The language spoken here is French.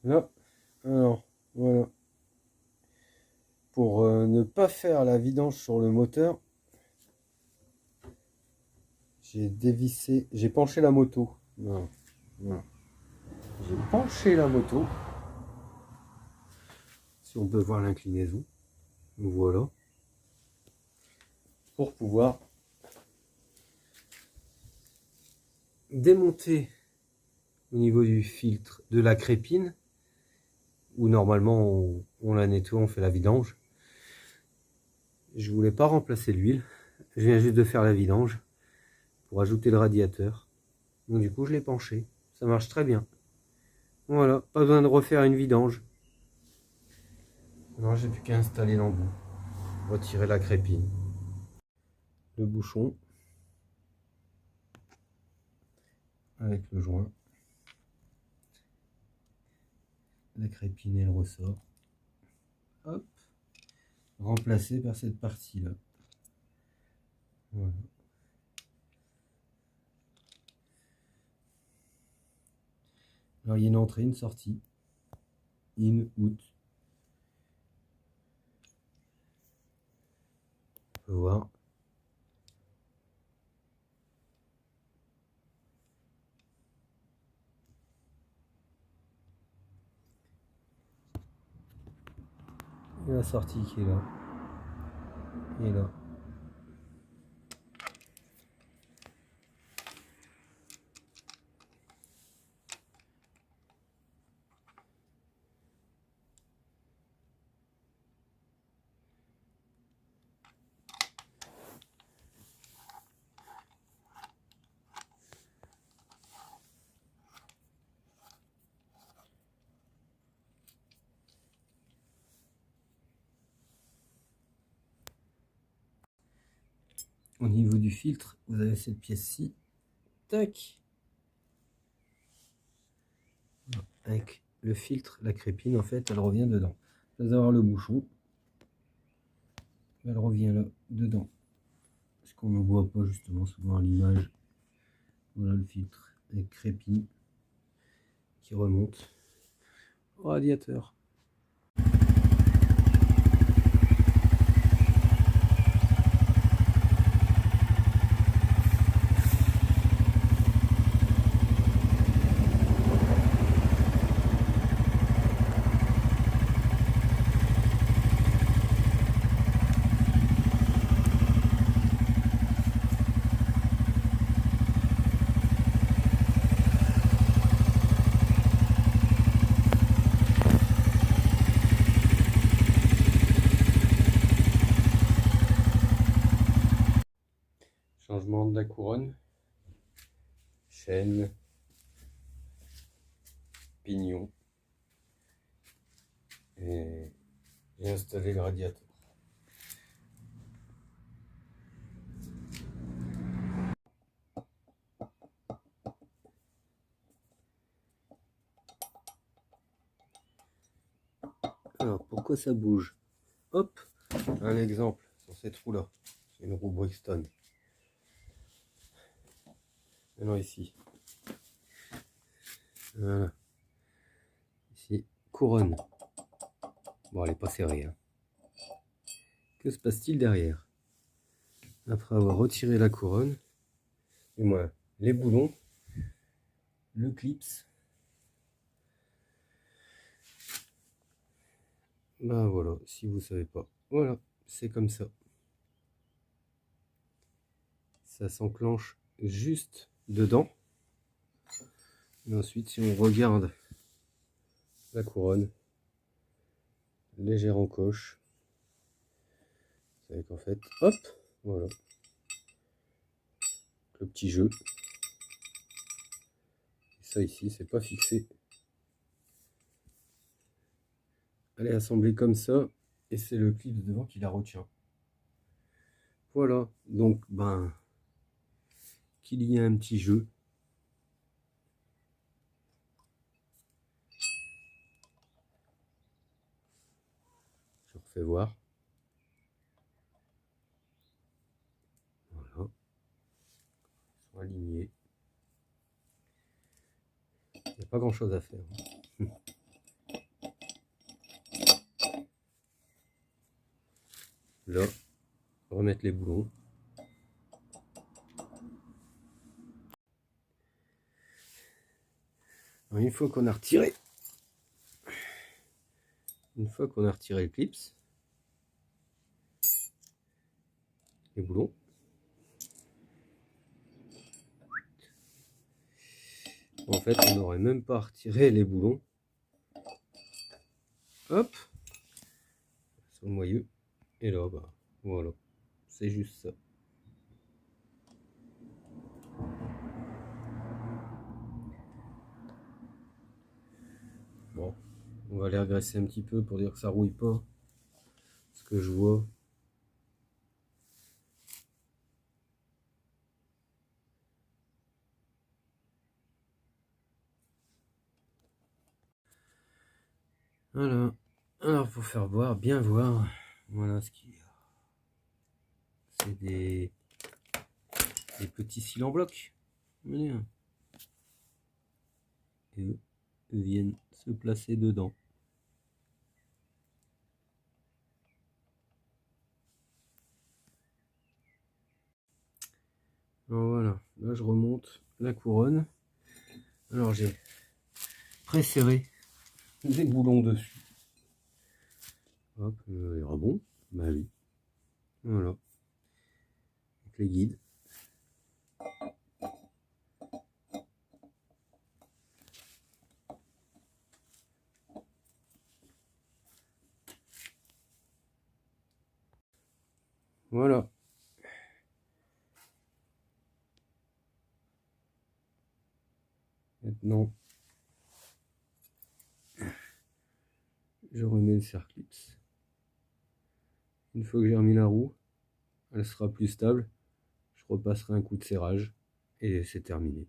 Là, alors, voilà. Pour ne pas faire la vidange sur le moteur, j'ai dévissé, j'ai penché la moto. Voilà. Voilà. J'ai penché la moto. Si on peut voir l'inclinaison. Voilà. Pour pouvoir démonter au niveau du filtre de la crépine, où normalement on la nettoie, on fait la vidange. Je voulais pas remplacer l'huile, je viens juste de faire la vidange pour ajouter le radiateur. Donc du coup je l'ai penché, ça marche très bien. Voilà, pas besoin de refaire une vidange. Non, j'ai plus qu'à installer l'embout, retirer la crépine, le bouchon avec le joint, la crépine et le ressort. Hop, remplacé par cette partie là. Voilà. Alors il y a une entrée, une sortie, in, out. On peut voir. Et la sortie qui est là. Et là. Au niveau du filtre, vous avez cette pièce-ci. Tac. Avec le filtre, la crépine, en fait, elle revient dedans. Vous allez avoir le bouchon. Elle revient là, dedans. Parce qu'on ne voit pas justement souvent à l'image. Voilà le filtre avec crépine qui remonte au radiateur. Changement de la couronne, chaîne, pignon, et j'ai installé le radiateur. Alors pourquoi ça bouge? Hop, un exemple sur cette roue là, c'est une roue Brixton. Maintenant ici, voilà, ici couronne. Bon, elle n'est pas serrée, hein. Que se passe-t-il derrière? Après avoir retiré la couronne, du moins les boulons, le clips, ben voilà, si vous savez pas, voilà, c'est comme ça. Ça s'enclenche juste dedans. Et ensuite, si on regarde la couronne, légère encoche, c'est avec en fait, hop, voilà, le petit jeu. Et ça ici, c'est pas fixé. Elle est assemblée comme ça, et c'est le clip devant qui la retient. Voilà, donc ben, qu'il y ait un petit jeu. Je refais voir. Voilà. Ils sont alignés. Il n'y a pas grand chose à faire. là, remettre les boulons. Alors, une fois qu'on a retiré le clips, les boulons, en fait on n'aurait même pas retiré les boulons. Hop, sur le moyeu, et là bah voilà, c'est juste ça. Bon, on va les regresser un petit peu pour dire que ça rouille pas, ce que je vois. Voilà, alors pour faire voir, bien voir, voilà ce qu'il y a. C'est des petits cils en bloc. Et eux viennent se placer dedans. Alors voilà, là je remonte la couronne. Alors j'ai préserré des boulons dessus. Hop, il ira bon. Bah oui. Voilà. Avec les guides. Voilà. Maintenant, je remets le serre-clips. Une fois que j'ai remis la roue, elle sera plus stable. Je repasserai un coup de serrage et c'est terminé.